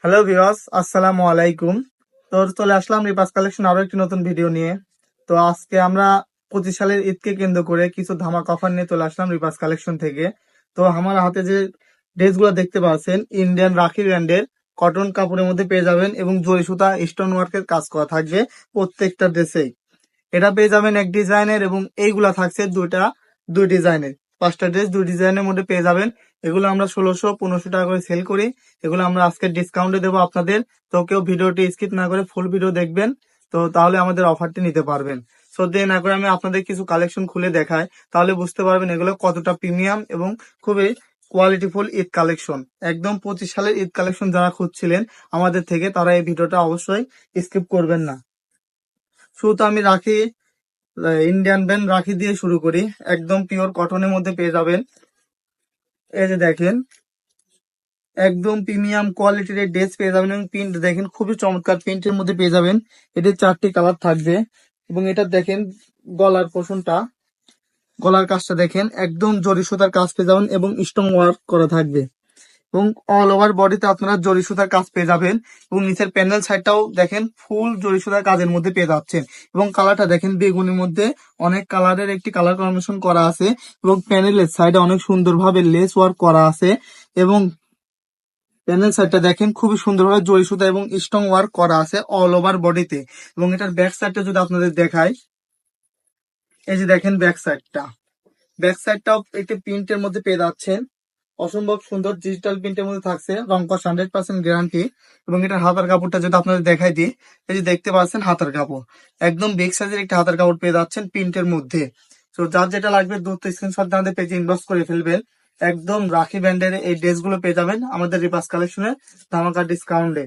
Hello viewers, আসসালামু আলাইকুম। তো চলে আসলাম রিপাস কালেকশন আরো একটি নতুন ভিডিও নিয়ে। তো আজকে আমরা 25 সালের ঈদকে কেন্দ্র করে কিছু ধামাকা অফার নিয়ে চলে আসলাম রিপাস কালেকশন থেকে। তো আমার হাতে যে ড্রেসগুলো দেখতে পাচ্ছেন, ইন্ডিয়ান রাখি ব্র্যান্ডের কটন কাপড়ের মধ্যে পেয়ে যাবেন এবং জরি সুতা স্টোন ওয়ার্কের কাজ করা থাকবে প্রত্যেকটা ড্রেসেই। এটা পেয়ে যাবেন এক ডিজাইনের এবং এইগুলা থাকছে দুই ডিজাইনের। 5টা ড্রেস 2 ডিজাইনের মধ্যে পেয়ে যাবেন। এগুলো আমরা 1600-1500 টাকা করে সেল করি। এগুলো আমরা আজকে ডিসকাউন্টে দেবো আপনাদের। তো কেউ ভিডিওটি স্কিপ না করে ফুল ভিডিও দেখবেন, তো তাহলে আমাদের অফারটি নিতে পারবেন। সো দেরি না করে আমি আপনাদের কিছু কালেকশন খুলে দেখাই, তাহলে বুঝতে পারবেন এগুলো কতটা প্রিমিয়াম এবং খুবই কোয়ালিটিফুল ঈদ কালেকশন। একদম 25 সালের ঈদ কালেকশন যারা খুঁজছিলেন আমাদের থেকে, তারা এই ভিডিওটা অবশ্যই স্কিপ করবেন না। শুরুতে আমি রাখি ইন্ডিয়ান ব্র্যান্ড রাখি দিয়ে শুরু করি। একদম পিওর কটনের মধ্যে পেয়ে যাবেন। এই যে দেখেন, একদম প্রিমিয়াম কোয়ালিটির ড্রেস পেয়ে যাবেন এবং প্রিন্ট দেখেন খুবই চমৎকার প্রিন্টের মধ্যে পেয়ে যাবেন। এটির 4টি কালার থাকবে এবং এটা দেখেন গলার পোষণটা, গলার কাজটা দেখেন একদম জরি সুতার কাজ পেয়ে যাবেন এবং স্টোন ওয়ার্ক করা থাকবে এবং অল ওভার বডিতে আপনারা জরি সুতার কাজ পেয়ে যাবেন এবং নিচের প্যানেল সাইডটাও দেখেন ফুল জরি সুতার কাজের মধ্যে পেয়ে যাচ্ছেন এবং কালারটা দেখেন বেগুনির মধ্যে অনেক কালারের একটি কালার কম্বিনেশন করা আছে এবং প্যানেলের সাইডে অনেক সুন্দরভাবে লেস ওয়ার্ক করা আছে এবং প্যানেল সাইডটা দেখেন খুবই সুন্দরভাবে জরি সুতা এবং স্টোন ওয়ার্ক করা আছে অল ওভার বডিতে। এবং এটার ব্যাক সাইডটা যদি আপনাদের দেখাই, এই যে দেখেন ব্যাক সাইডটাও একটি প্রিন্টের মধ্যে পেয়ে যাচ্ছেন। অসম্ভব সুন্দর ডিজিটাল প্রিন্টের মধ্যে থাকছে, রং কস 100% গ্যারান্টি। এবং এটার হাতার কাপড়টা যদি আপনাদের দেখাই দিই, এই যে দেখতে পাচ্ছেন হাতার কাপড় একদম বিগ সাইজের একটি হাতার কাপড় পেয়ে যাচ্ছেন প্রিন্টের মধ্যে। তো যার যেটা লাগবে দ্রুত স্ক্রিনশট আমাদের পেজে ইনবক্স করে ফেলবেন। একদম রাখি ব্র্যান্ডের এই ড্রেসগুলো পেয়ে যাবেন আমাদের রিপাস কালেকশনের ধামাকা ডিসকাউন্টে।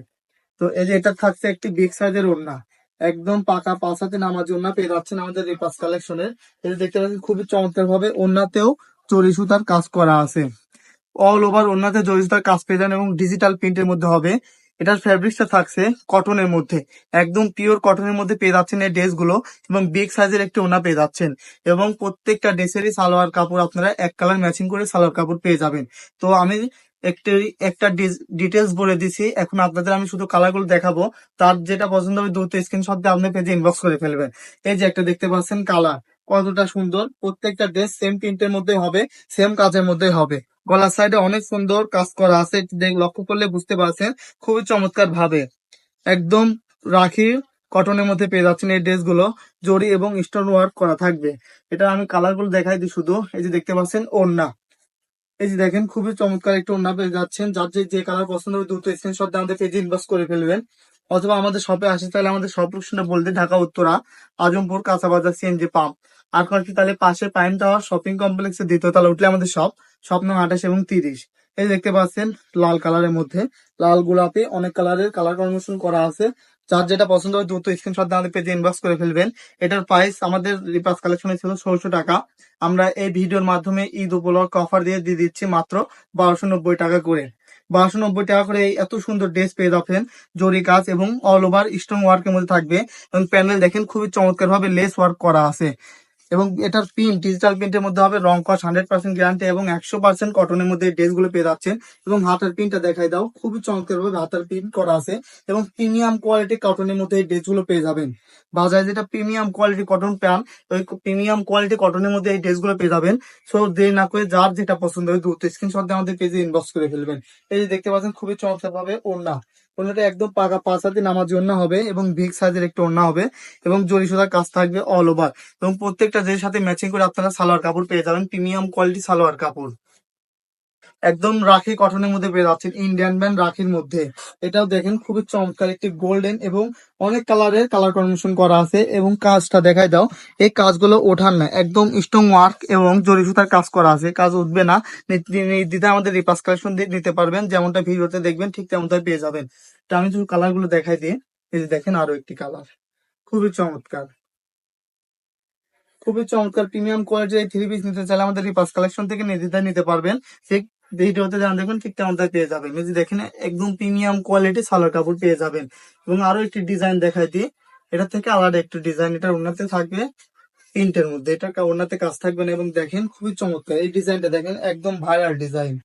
তো এই যে এটা থাকছে একটি বিগ সাইজের ওড়না, একদম পাকা 5 হাতে নামাজ ওড়না পেয়ে যাচ্ছেন আমাদের রিপাস কালেকশনের। এই যে দেখতে পাচ্ছেন খুবই চমৎকার ভাবে ওড়নাতেও চড়ি সুতার কাজ করা আছে। অল ওভার ওড়নাতে জরি সুতার কাজ পেয়ে যান এবং ডিজিটাল প্রিন্টের মধ্যে হবে। এটার ফ্যাব্রিক্সটা থাকছে কটনের মধ্যে, একদম পিওর কটনের মধ্যে পেয়ে যাচ্ছেন এই ড্রেসগুলো এবং বিগ সাইজের একটি ওড়না পেয়ে যাচ্ছেন এবং প্রত্যেকটা ড্রেসেরই সালোয়ার কাপড় আপনারা এক কালার ম্যাচিং করে সালোয়ার কাপড় পেয়ে যাবেন। তো আমি একটি একটা ডিটেলস বলে দিছি, এখন আপনাদের আমি শুধু কালারগুলো দেখাবো। তার যেটা পছন্দ হবে দ্রুত স্ক্রিনশট দিয়ে আপনার পেজে ইনবক্স করে ফেলবেন। এই যে একটা দেখতে পাচ্ছেন কালার, কতটা সুন্দর। প্রত্যেকটা ড্রেস সেম প্রিন্টের মধ্যে হবে, সেম কাজের মধ্যে হবে। গলার সাইডে অনেক সুন্দর কাজ করা আছে, লক্ষ্য করলে বুঝতে পারছেন খুবই চমৎকার ভাবে। একদম রাখি কটনের মধ্যে পেয়ে যাচ্ছেন এই ড্রেসগুলো, জরি এবং স্টোন ওয়ার্ক করা থাকবে। এটা আমি কালার গুলো দেখাই দিই শুধু। এই যে দেখতে পাচ্ছেন ওড়না, এই যে দেখেন খুবই চমৎকার একটা ওড়না পেয়ে যাচ্ছেন। যার যে কালার পছন্দ হবে দ্রুত স্ক্রিনশট দিয়ে আমাদের পেজে ইনবক্স করে ফেলবেন, অথবা আমাদের শপে আসে তাহলে আমাদের শপ লোকেশনটা বলতে, ঢাকা উত্তরা আজমপুর কাঁচাবাজার সিএনজি পাম্প। আর কয়েকটি তাহলে পাশে পাইন টাওয়ার শপিং কমপ্লেক্সের 2য় তলা উঠলে আমাদের শপ নং 28 এবং 30। এই দেখতে পাচ্ছেন লাল কালারের মধ্যে, লাল গোলাপি অনেক কালারের কালার কম্বিনেশন করা আছে। যার যেটা পছন্দ হয় দ্রুত স্ক্রিনশট দিয়ে আমাদের পেজে ইনবক্স করে ফেলবেন। এটার প্রাইস আমাদের রিপাস কালেকশনে ছিল 1600 টাকা। আমরা এই ভিডিওর মাধ্যমে ঈদ উপলক্ষে অফার দিয়ে দিচ্ছি মাত্র 1290 টাকা করে। 1290 টাকা করে এই এত সুন্দর ড্রেস পেয়ে যাচ্ছেন, জরি কাজ এবং অল ওভার স্টোন ওয়ার্কের মধ্যে থাকবে এবং প্যানেল দেখেন খুবই চমৎকার ভাবে লেস ওয়ার্ক করা আছে এবং এটার প্রিন্ট ডিজিটাল প্রিন্টের মধ্যে হবে, রং কস 100% গ্যারান্টি এবং 100% কটনের মধ্যে এই ড্রেসগুলো পেয়ে যাচ্ছেন। এবং হাতের প্রিন্টটা দেখাই দাও, খুবই চমৎকার ভাবে হাতের প্রিন্ট করা আছে এবং প্রিমিয়াম কোয়ালিটি কটনের মধ্যে এই ড্রেসগুলো পেয়ে যাবেন। বাজারে যেটা প্রিমিয়াম কোয়ালিটি কটন প্যান, ওই প্রিমিয়াম কোয়ালিটি কটনের মধ্যে এই ড্রেসগুলো পেয়ে যাবেন। সো দেরি না করে যার যেটা পছন্দ হয় দ্রুত স্ক্রিনশট দিয়ে আমাদের পেজে ইনবক্স করে ফেলবেন। এই যে দেখতে পাচ্ছেন খুবই চমৎকার ভাবে ওড়না, ওড়নাটা একদম পাকা 5 হাতে নামার জন্য হবে এবং বিগ সাইজের একটা ওড়না হবে এবং জরি সুতার কাজ থাকবে অল ওভার এবং প্রত্যেকটা ড্রেসের সাথে ম্যাচিং করে আপনারা সালোয়ার কাপড় পেয়ে যাবেন, প্রিমিয়াম কোয়ালিটি সালোয়ার কাপড়। একদম রাখি কটনের মধ্যে পেয়ে যাচ্ছেন, ইন্ডিয়ান ব্র্যান্ড রাখির মধ্যে। এটাও দেখেন খুবই চমৎকার একটি গোল্ডেন এবং অনেক কালারের কালার কম্বিনেশন করা আছে এবং কাজটা দেখাই দাও। এই কাজগুলো ওঠার না, একদম স্টোন ওয়ার্ক এবং জরি সুতার কাজ করা আছে, কাজ উঠবে না। দিতে আমাদের রিপাস কালেকশন দিয়ে নিতে পারবেন, যেমনটা ভিডিওতে দেখবেন ঠিক তেমনটাই পেয়ে যাবেন। তো আমি শুধু কালার গুলো দেখাই দিই। এই যে দেখেন আরো একটি কালার, খুবই চমৎকার, খুবই চমৎকার প্রিমিয়াম কোয়ালিটির এই থ্রি পিস নিতে চাইলে আমাদের রিপাস কালেকশন থেকে নির্দ্বিধায় নিতে পারবেন। ঠিক ভিডিওতে যেমন দেখবেন ঠিক তেমনটাই পেয়ে যাবেন। এই যে দেখেন একদম প্রিমিয়াম কোয়ালিটি সালোয়ার কাপড় পেয়ে যাবেন। এবং আরো একটি ডিজাইন দেখাই দিই, এটা থেকে আলাদা একটু ডিজাইন, এটা ওনাতে থাকবে প্রিন্টের মধ্যে, এটা ওনাতে কাজ থাকবে না এবং দেখেন খুবই চমৎকার এই ডিজাইনটা, দেখেন একদম ভাইরাল ডিজাইন।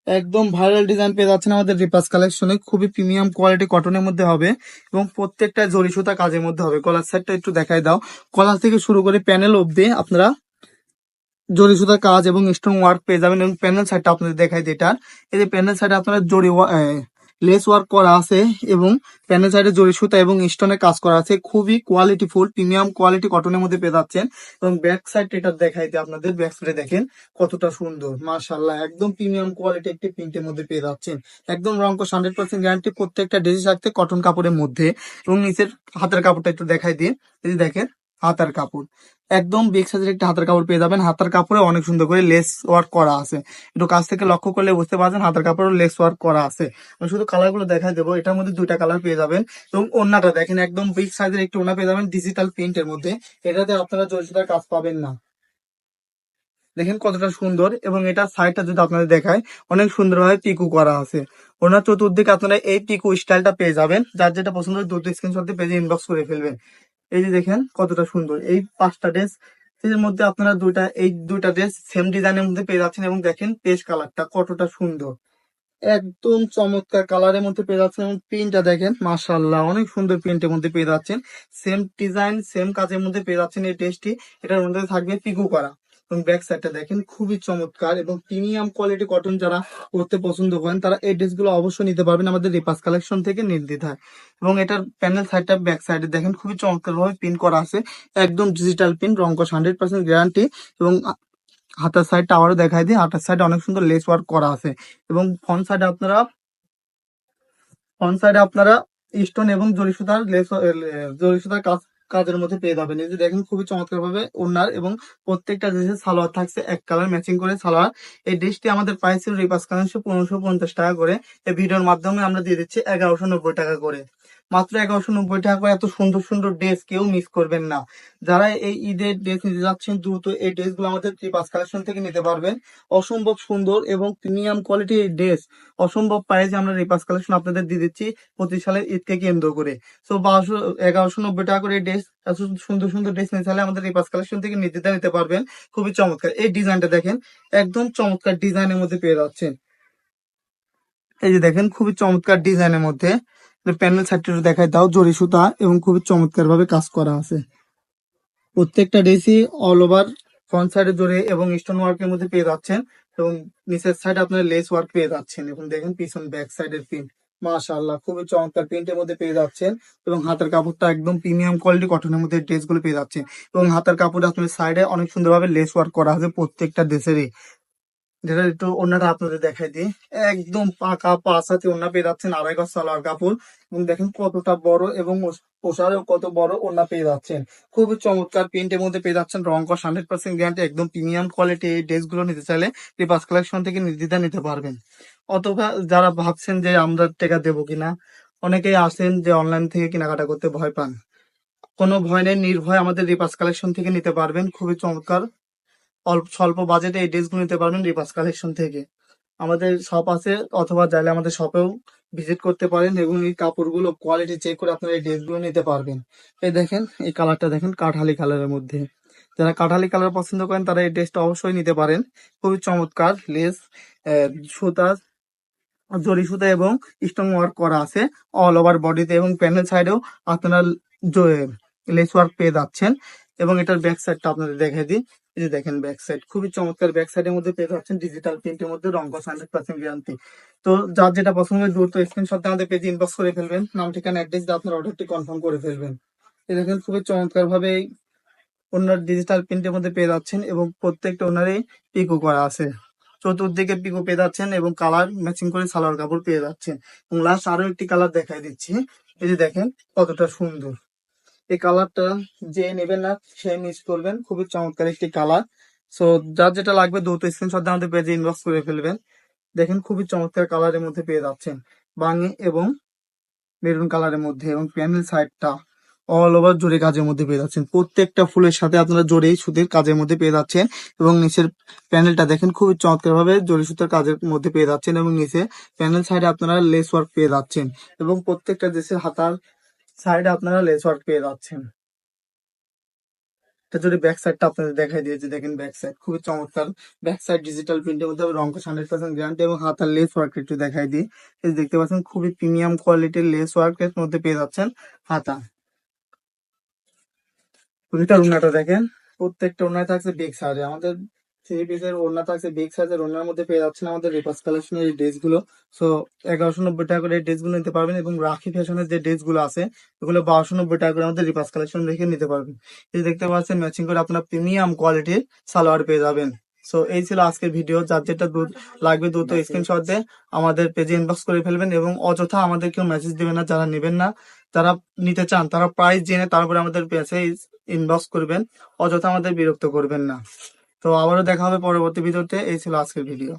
একদম ভাইরাল ডিজাইন পেয়ে যাচ্ছেন আমাদের রিপাস কালেকশনে, খুবই প্রিমিয়াম কোয়ালিটি কটনের মধ্যে হবে এবং প্রত্যেকটা জরি সুতা কাজের মধ্যে হবে। কলার সাইডটা একটু দেখাই দাও। কলার থেকে শুরু করে প্যানেল অবধি আপনারা জরি সুতার কাজ এবং স্টোন ওয়ার্ক পেয়ে যাবেন। এবং প্যানেল সাইডটা আপনাদের দেখাই দিই এটার। এই যে প্যানেল সাইডে আপনারা লেস ওয়ার্ক করা আছে এবং প্যানেল সাইডে জরি সুতা এবং স্টোনের কাজ করা আছে। খুবই কোয়ালিটিফুল প্রিমিয়াম কোয়ালিটি কটনের মধ্যে পেয়ে যাচ্ছেন। এবং ব্যাক সাইড এটা দেখাই দিই আপনাদের। ব্যাক সাইডে দেখেন কতটা সুন্দর, মাশাআল্লাহ, একদম প্রিমিয়াম কোয়ালিটি একটি প্রিন্টের মধ্যে পেয়ে যাচ্ছেন। একদম রংকশ 100% গ্যারান্টি, প্রত্যেকটা ড্রেস থাকতে কটন কাপড়ের মধ্যে। এবং নিচের হাতের কাপড়টা একটু দেখাই দিই। এই যে দেখেন হাতার কাপড়, একদম বিগ সাইজের একটা হাতার কাপড় পেয়ে যাবেন। হাতার কাপড়ে অনেক সুন্দর করে লেস ওয়ার্ক করা আছে। একটু কাছ থেকে লক্ষ্য করলে বুঝতে পারছেন হাতার কাপড়ে লেস ওয়ার্ক করা আছে। আমি শুধু কালার গুলো দেখাই দেবো। এটার মধ্যে দুইটা কালার পেয়ে যাবেন। এবং ওড়নাটা দেখেন একদম বিগ সাইজের একটি ওড়না পেয়ে যাবেন ডিজিটাল প্রিন্টের মধ্যে। এটাতে আপনারা জরিসুতার কাজ পাবেন না। দেখেন কতটা সুন্দর। এবং এটা সাইডটা যদি আপনাদের দেখায়, অনেক সুন্দরভাবে পিকু করা আছে। ওনার চতুর্দিকে আপনারা এই পিকু স্টাইলটা পেয়ে যাবেন। যার যেটা পছন্দ হয় দ্রুত স্ক্রিনশট দিয়ে পেজে ইনবক্স করে ফেলবেন। এই যে দেখেন কতটা সুন্দর এই 5টা ড্রেস এর মধ্যে আপনারা দুইটা ড্রেস সেম ডিজাইনের মধ্যে পেয়ে যাচ্ছেন। এবং দেখেন পেস্ট কালারটা কতটা সুন্দর, একদম চমৎকার কালারের মধ্যে পেয়ে যাচ্ছেন। এবং প্রিন্টটা দেখেন মাশাআল্লাহ, অনেক সুন্দর প্রিন্টের মধ্যে পেয়ে যাচ্ছেন। সেম ডিজাইন সেম কাজের মধ্যে পেয়ে যাচ্ছেন এই ড্রেসটি। এটার মধ্যে থাকবে পিকো করা। এবং ব্যাক সাইডটা দেখেন খুবই চমৎকার এবং প্রিমিয়াম কোয়ালিটি কটন যারা পরতে পছন্দ করেন তারা এই ড্রেসগুলো অবশ্যই নিতে পারবেন আমাদের রিপাস কালেকশন থেকে নির্দ্বিধায়। এবং এটার প্যানেল সাইডটা ব্যাক সাইডে দেখেন খুবই চমৎকার ভাবে প্রিন্ট করা আছে। একদম ডিজিটাল প্রিন্ট, রংকশ 100% গ্যারান্টি। এবং হাতার সাইডটা আবারও দেখাই দিই। হাতার সাইডে অনেক সুন্দর লেস ওয়ার্ক করা আছে। এবং ফ্রন্ট সাইডে আপনারা স্টোন এবং জরি সুতার কাজের মধ্যে পেয়ে যাবেন। এই যে দেখেন খুবই চমৎকার ভাবে ওড়নার এবং প্রত্যেকটা ড্রেসের সালোয়ার থাকছে এক কালার ম্যাচিং করে সালোয়ার। এই ড্রেসটি আমাদের প্রাইস ছিল রিপাস কালেকশন 1550 টাকা করে। এই ভিডিওর মাধ্যমে আমরা দিয়ে দিচ্ছি 1190 টাকা করে। মাত্র 1190 টাকা করে এত সুন্দর সুন্দর ড্রেস কেউ মিস করবেন না। যারা এই ঈদের ড্রেস নিতে যাচ্ছেন দ্রুত এই ড্রেসগুলো আমাদের রিপাস কালেকশন থেকে নিতে পারবেন। অসম্ভব সুন্দর এবং প্রিমিয়াম কোয়ালিটির এই ড্রেস অসম্ভব প্রাইসে আমরা রিপাস কালেকশন আপনাদের দিয়ে দিচ্ছি 25 সালের ঈদকে কেন্দ্র করে। তো 1190 টাকা করে ড্রেস, এত সুন্দর সুন্দর ড্রেস নিতে চাইলে আমাদের রিপাস কালেকশন থেকে নির্দ্বিধায় নিতে পারবেন। খুবই চমৎকার এই ডিজাইনটা দেখেন, একদম চমৎকার ডিজাইনের মধ্যে পেয়ে যাচ্ছেন। এই যে দেখেন খুবই চমৎকার ডিজাইনের মধ্যে প্যানেল সাইডটা দেখায় দাও। জরি সুতা এবং খুবই চমৎকার ভাবে কাজ করা আছে। প্রত্যেকটা ড্রেসই অল ওভার ফ্রন্ট সাইডে জড়িয়ে এবং স্টোন ওয়ার্কের মধ্যে পেয়ে যাচ্ছেন। এবং নিচের সাইডে আপনারা লেস ওয়ার্ক পেয়ে যাচ্ছেন। এবং দেখেন পিছন ব্যাক সাইডের প্রিন্ট মাশাআল্লাহ খুবই চমৎকার প্রিন্টের মধ্যে পেয়ে যাচ্ছেন। এবং হাতের কাপড়টা একদম প্রিমিয়াম কোয়ালিটি কটনের মধ্যে ড্রেসগুলো পেয়ে যাচ্ছেন। এবং হাতের কাপড়ে আপনার সাইডে অনেক সুন্দরভাবে লেস ওয়ার্ক করা আছে প্রত্যেকটা ড্রেসেরই। যেটা একটু ওড়নাটা আপনাদের দেখাই দিই। একদম পাকা 5 হাতে ওড়না পেয়ে যাচ্ছেন, 2.5 গজ সালোয়ার কাপড়। এবং দেখেন কতটা বড় এবং ওসারেও কত বড় ওড়না পেয়ে যাচ্ছেন। খুবই চমৎকার প্রিন্টের মধ্যে পেয়ে যাচ্ছেন। রংকশ 100% গ্যারান্টি, একদম প্রিমিয়াম কোয়ালিটি। এই ড্রেস গুলো নিতে চাইলে রিপাস কালেকশন থেকে নির্দ্বিধায় নিতে পারবেন। অথবা যারা ভাবছেন যে আমরা টাকা দেবো কিনা, অনেকেই আসেন যে অনলাইন থেকে কেনাকাটা করতে ভয় পান, কোনো ভয় নেই, নির্ভয় আমাদের রিপাস কালেকশন থেকে নিতে পারবেন। খুবই চমৎকার স্বল্প বাজেটে এই ড্রেসগুলো নিতে পারবেন রিপাস কালেকশন থেকে। আমাদের শপ আছে, অথবা চাইলে আমাদের শপেও ভিজিট করতে পারেন এবং এই কাপড়গুলো কোয়ালিটি চেক করে আপনারা এই ড্রেসগুলো নিতে পারবেন। এই দেখেন এই কালারটা দেখেন কাঠালি কালারের মধ্যে। যারা কাঠালি কালার পছন্দ করেন তারা এই ড্রেসটা অবশ্যই নিতে পারেন। খুবই চমৎকার লেস, সুতা, জরি সুতা এবং স্টোন ওয়ার্ক করা আছে অল ওভার বডিতে। এবং প্যানেল সাইডেও আপনারা লেস ওয়ার্ক পেয়ে যাচ্ছেন। এবং এটার ব্যাক সাইডটা আপনাদের দেখাই দিই। এই যে দেখেন ব্যাক সাইড খুবই চমৎকার, ব্যাক সাইডের মধ্যে পেয়ে যাচ্ছেন ডিজিটাল প্রিন্টের মধ্যে রংকশ 100% গ্যারান্টি। তো যার যেটা পছন্দ হয় দ্রুত স্ক্রিনশট দিয়ে আমাদের পেজে ইনবক্স করে ফেলবেন। নাম ঠিকানা অ্যাড্রেস দিয়ে আপনার অর্ডারটি কনফার্ম করে ফেলবেন। এই দেখেন খুবই চমৎকার ভাবে ওনার ডিজিটাল প্রিন্টের মধ্যে পেয়ে যাচ্ছেন। এবং প্রত্যেকটা ওনারই পিকো করা আছে। চতুর্দিকে পিকো পেয়ে যাচ্ছেন এবং কালার ম্যাচিং করে সালোয়ার কাপড় পেয়ে যাচ্ছেন। এবং লাস্ট আরো একটি কালার দেখাই দিচ্ছি। এই যে দেখেন কতটা সুন্দর এই কালারটা, যে নেবেন না সে মিস করবেন। খুবই চমৎকার একটি কালার। সো যার যেটা লাগবে দ্রুত স্ক্রিনশট দিয়ে আমাদের পেজে ইনবক্স করে ফেলবেন। দেখেন খুবই চমৎকার কালারের মধ্যে পেয়ে যাচ্ছেন, বাঙি এবং মেরুন কালারের মধ্যে। এবং প্যানেল সাইডটা অল ওভার জরি কাজের মধ্যে পেয়ে যাচ্ছেন। প্রত্যেকটা ফুলের সাথে আপনারা জরি সুতির কাজের মধ্যে পেয়ে যাচ্ছেন। এবং নিচের প্যানেলটা দেখেন খুবই চমৎকার ভাবে জরি সুতার কাজের মধ্যে পেয়ে যাচ্ছেন। এবং নিচে প্যানেল সাইডে আপনারা লেস ওয়ার্ক পেয়ে যাচ্ছেন। এবং প্রত্যেকটা ড্রেসের হাতার সাইডে আপনারা লেস ওয়ার্ক পেয়ে যাচ্ছেন। এটা যদি ব্যাক সাইডটা আপনাদের দেখাই দিয়েছে, দেখেন ব্যাক সাইড খুবই চমৎকার। ব্যাক সাইড ডিজিটাল প্রিন্টের মধ্যে রং কস 100% গ্যারান্টি এবং হাতার লেস ওয়ার্ক একটু দেখাই দিই। এই যে দেখতে পাচ্ছেন খুবই প্রিমিয়াম কোয়ালিটির লেস ওয়ার্কের মধ্যে পেয়ে যাচ্ছেন হাতা। দুইটার ওড়নাটা দেখেন, প্রত্যেকটা ওড়নায় থাকছে বিগ সাইজে। আমাদের থ্রি পিসের ওড়না থাকছে বিগ সাইজের। ওড়নার মধ্যে পেয়ে যাচ্ছেন আমাদের রিপাস কালেকশনের এই ড্রেস গুলো। সো 1190 টাকা করে এই ড্রেস গুলো নিতে পারবেন এবং রাখি ফ্যাশনের যে ড্রেস গুলো আছে ওগুলো 1290 টাকা করে আমাদের রিপাস কালেকশন দেখে নিতে পারবেন। এই যে দেখতে পাচ্ছেন ম্যাচিং করে আপনার প্রিমিয়াম কোয়ালিটির সালোয়ার পেয়ে যাবেন। সো এই ছিল আজকের ভিডিও। যার যেটা লাগবে দ্রুত স্ক্রিনশট দিয়ে আমাদের পেজে ইনবক্স করে ফেলবেন এবং অযথা আমাদের কেউ মেসেজ দিবেন না যারা নেবেন না। যারা নিতে চান তারা প্রাইস জেনে তারপরে আমাদের পেজে ইনবক্স করবেন, অযথা আমাদের বিরক্ত করবেন না। তো আবারও দেখা হবে পরবর্তী ভিডিওতে। এই ছিল আজকের ভিডিও।